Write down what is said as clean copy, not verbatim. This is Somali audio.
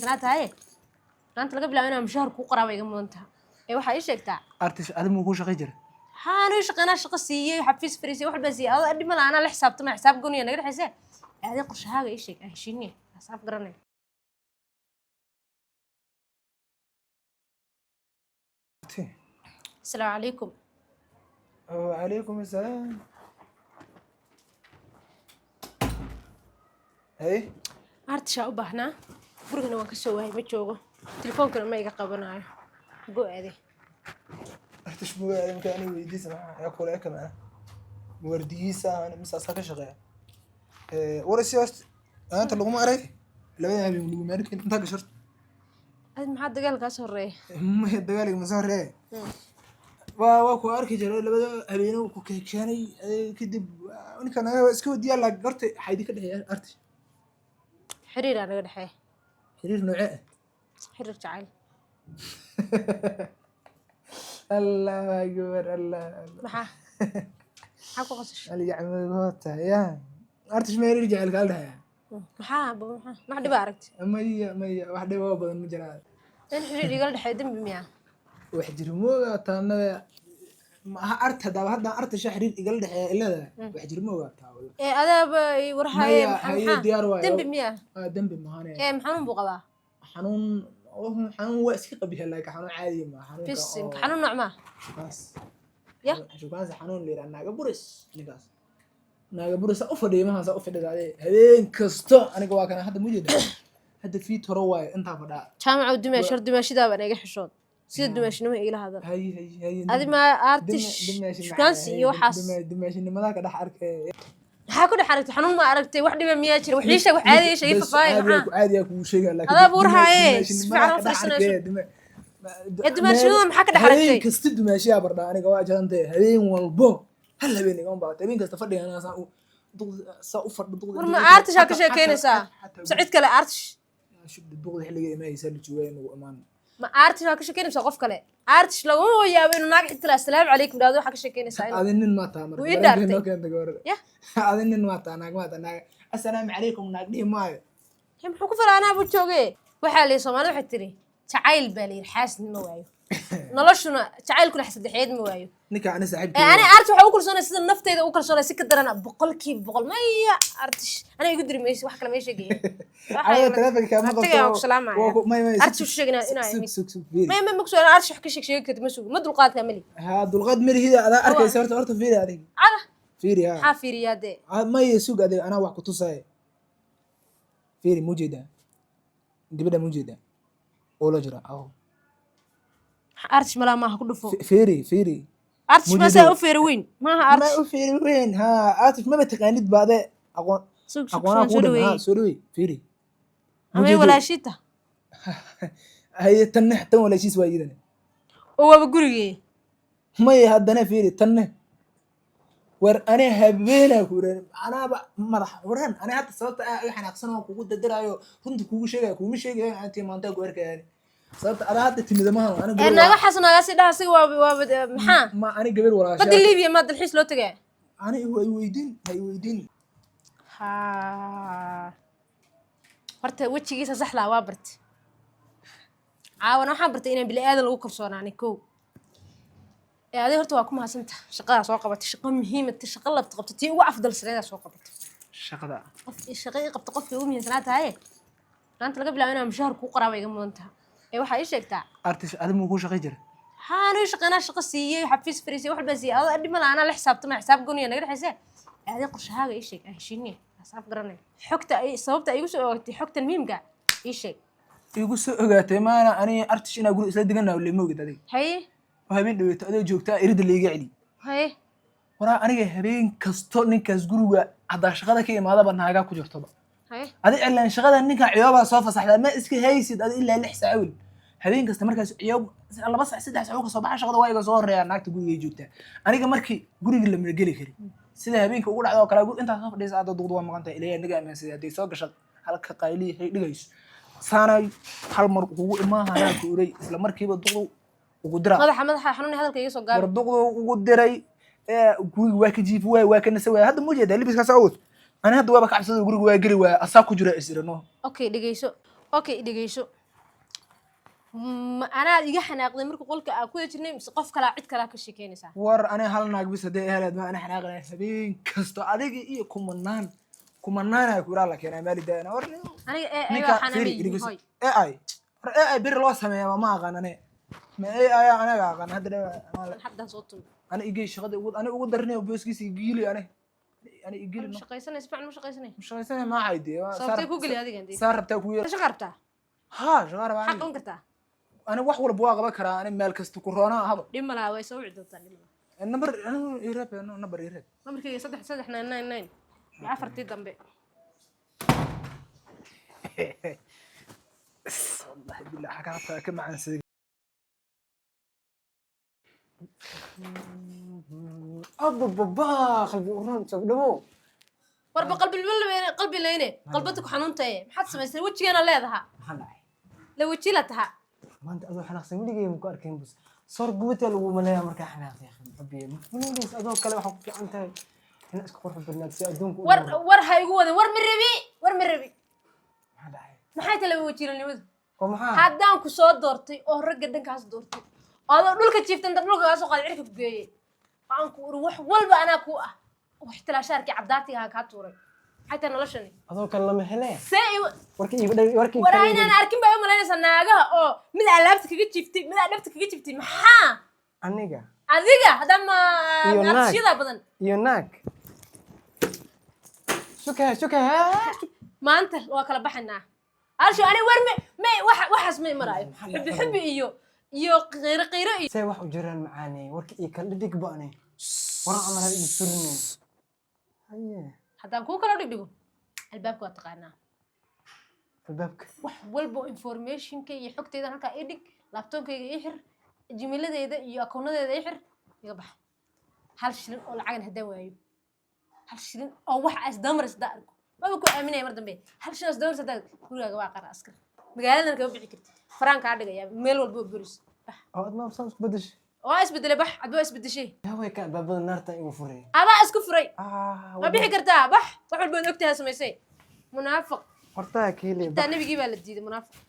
سنتها هي أنت لقى بلا أنا مشهر كو قرابة يجمعونها waxa ay sheegtaa artish adigu ku shaqay jira waxaan u shaqeynaa shaqo siiyay xafiis fariisay wax basi aad dhima laana la xisaabtama xisaab gooniya naga dhaxaysa aad qorshahaaga ay sheeg heshiinay xisaab garanay السلام عليكم وعليكم السلام هاي artisha u baahnaa gurigana waan ka soo waayay ma joogo telefoonkana ma iga qabanayo go'aade artish buu imka ani weydiisa ya kula kama wardiisa ana misaas ka shaqeeya warasiyaas anta lagu ma aray labada habeen lagu maarkin inta gashar aad maxaa dagaalkaas horeey ma dagaal ma sarreey waa ku arki jiray labada habeen ku keenay kadib ninkana iska wadiya la gartay xaydi ka dhaxay artish xiriir aan naga dhaxay xiriir noocee xiriir jacayl الله أكبر الله maxaa ku qasashay اللي يعمل موتة يا أرتش ما يرجع القلها maxaa ma dhib aragti مية واحدة بابا المجرد in xiriir iga dhaxay dambi miya وحجر موجة تانا ما أرت هذا أرتش حرير يقل ده إلا ده وحجر موجة تاول adaab warhaye هي ديار واي dambi miya دم بمهانة maxanuun buu qabaa حنون حنون واسك قبيح لك حنون عادي ما حنون بس حنون نوع ما بس يا شو كان حنون لي أنا قبرس نقاس أنا قبرس أفضل ما هذا أفضل عليه هذين كستو أنا قواك أنا هذا موجود هذا في ترواي أنت فدا جامعة ودمشق دمشق ده بنيجي حشود سيد دمشق نما إلى هذا هي هذه ما أرتش شو كان سيو حاس دمشق ما ذاك ده حرك هاكل حركة حنون ما أركتي واحد من مياتشر وحليشة وعادي شيء فاي عادي أكو شيء لكن هذا بورها إيه فعلا فرسنا الدمشق ما حكى حركتي كستد دمشق يا بردا أنا قواعد أنت هذين والبو هلا بيني قوم بعد تبين كستفدي أنا سأوفر بالضغط ورما أرتش هاك شيء كينسا سعيد كلا أرتش شو الضغط اللي ما يسال شوين وأمان ما أرتش هاك شيء كينسا قف كلا أرتش لو هو يا بينو ناقح تلا السلام عليكم ده هاك شيء كينسا هذا إنن ما تامر يا هذا إنن ما تانا السلام عليكم ناقدي ماي هم حكوا أنا أبو تشوقي وحالي صومالي وحتري تعايل بالي حاسس إنه وايو نلاشنا تعايل كل حسد حيد موايو نكا أنا سعيد أنا أرتش وحوكل صونا سيد النفط إذا وكل صونا سكت درنا بقول كيف بقول ما هي أرتش أنا يقدر ميش واحد كلام ميش يجي على تلفك كم مرة سلام عليكم ما أرتش وش جنا هنا سك ما مكسور أنا أرتش حكي شيء كده مسوق ما دلقات كاملي هذا الغد مري هذا أنا أركي سرت أرت فيري هذه على فيري ها حافيري يا دي ما يسوق هذا أنا واحد كتوساي فيري موجودة دي بدأ موجودة ولا جرا أو أرتش ملا ما هكذا فوق فيري أرتش ما سأو فيروين ما أرتش ما فيري وين ها أرتش ما بتقانيد بعد أقوى سوق سوري فيري أما ولا شيء هي تنح تون ولا شيء سوى جدا هو بقولي ما يهدنا فيري تنح ور أنا هبينا كورن أنا مرح ورهن أنا حتى صوت إحنا أقصنا وكود الدرايو كنت كوش شيء كومش شيء أنت ما أنت قوير كأني صوت أنا حتى تميز ما أنا أنا حسنا قاسي ده سوى محا ما أنا قبل ولا شيء بدي ليبيا ما تلحيش لو تجاه أنا هو يدين ها horta wajigiisa saxla waa bartay caawana waxaan bartay inaan bili aadan lagu kalsoonaani kow aday horta waa ku mahadsantaa shaqada soo qabatay shaqo muhiim ah shaqo la qabtay tii ugu afdal sareeda soo qabatay shaqada shaqada qabtay qofkii ugu muhiimsanaa tahay maanta laga bilaabo inaan mushahar ku qaraabo iga mudantaa waxa ay sheegtaa artish adigu ku shaqay jira haanu shaqana shaqo siiyay xafiis fariisay wax basi aad dhima laana la xisaabtama xisaab gooniya naga dhaxaysa aday qorshahaaga ay sheeg heshiinay أصعب قرني حكت أي صوبت أي جزء حكت الميم قاع إيش شيء يقول سؤالته ما أنا أرتش أنا أقول إسلا دقنا ولا موجود هذي هاي وهبين لو تأذي جوكتا يريد اللي يقعدي هاي ورا أنا هبين كستون نكاس جروجا هذا شغلة كي ما هذا بنهاجا كوجر طبعا هاي هذا إلا شغلة نكا عيوبها صافة صح ما إسكي هيسد هذا إلا اللي حساول هبين كستمر كاس عيوب الله بس حسيت حساوك صباح شغلة وايد صور يا ناك تقول يجوكتا أنا كمركي جروج اللي من الجلي كري sida habeenka ugu dhacdo kala guud inta soo fadhiisa aad duqdo waa maqantay ilaahay naga aaminsan haday soo gasho halka qayli hay dhigayso saanay hal mar ugu imaahanaa ku uray isla markiiba duqdo ugu dira madaxa xanuun hadalka iga soo gaar duqdo ugu diray guriga waa ka jiif waa ka nasay hadda muujeeda libiska saawud ana hadda waa ka cabsada guriga waa gari waa asaa ku jira isirano okay dhigayso اوكي dhageyso أنا إيجا حناقضي مركو قولك أكو يجرني بس قف كلا عد كلا كشي كينسا war ana hal naag bis hadee helaad ma ana xanaaqnaa habeen kasto adiga iyo kumanaan ay ku raa la keenay meel deena war أنا إيه ninka أيوة حنامي dhegeyso هاي AI war AI bir loo sameeyaa ma aqaan ane ma AI anaga aqaan hadda أنا حد صوتهم ana igey shaqada ugu darnay booskiisa igili ana igili مش قيسنا اسمع مش قيسنا مش shaqaysana ma haydi صوتي كوجل هذه عندي saar rabtaa ku yeer إيش قربتها ha shaqara baan حق انكرتها ana wax walba waa qaban karaa ana meel kasta ku roona hado دم لا ويسوي عدوتان دم number ana irab number irab ما مركي صدح صدح ناين ناين ناين عفرتي دمبي والله بالله حكاها كم عن سيد أبا بابا خلبي وران تقدمو ورب قلبي لينه قلبتك حنونته إيه محد سميسر وجهي أنا ليدها محل لو وجهي لتها ما أنت أذو حناق سمي لي مكار كين بس صار قوتي لو ملايا مركا حناق يا أخي محبي من ليس أذو كلام حق أنت هنا أسكر حب الناس أدونك ور هاي قوة ور من ربي محل عين ما حيت لو وجهي لنيوز ومحل haddaan ku soo doortay oo ragga dhankaas doortay adoo dhulka jiiftan dad dhulka kaasoo qaad cirka ku geeyey waxaan ku uri wax walba anaa ku ah wax tilaashaarkii caddaatiga ha kaa tuuray xataa noloshani أذو كلام هلا see وركي waraa inaan arkin baa u malaynaysaa naagaha oo mid alaabta kaga jiiftay mid alaabta kaga jiiftay maxaa أنيقا adiga haddama Iyo naag. naaqshyada badan يوناك شكا maanta waa kala baxaynaa alsho ani war waxaas may maraayo xubbi iyo qiiro iyo سي واحد جيران معاني وركي كل ديك باني ورا عمل هذا يسرني هيا haddaan kuu kala dhigdhigo albaabka waa taqaanaa في البابك wax walba informationka iyo xogtayda halkaa ii dhig laabtoonkayga ii xir jimiladeyda iyo akoonadeeda ii xir iga bax hal shilin oo lacagan haddaan waayo hal shilin oo wax isdamaris haddaan arko maba ku aaminaya mar dambe hal shilin isdamaris haddaan gurigaaga waa qara askar magaaladan kama bixi kartid faraan kaa dhigaya meel walba oo bolis bax أو أدنى بصمت بدش waa isbedelay bax adba waa isbedeshay يا ويك باب النار تاي وفري adaa isku furay ma bixi والله kartaa bax wax walba ogtahay samaysay munaafiq horta kile taa nabigii baa la diiday munaafiq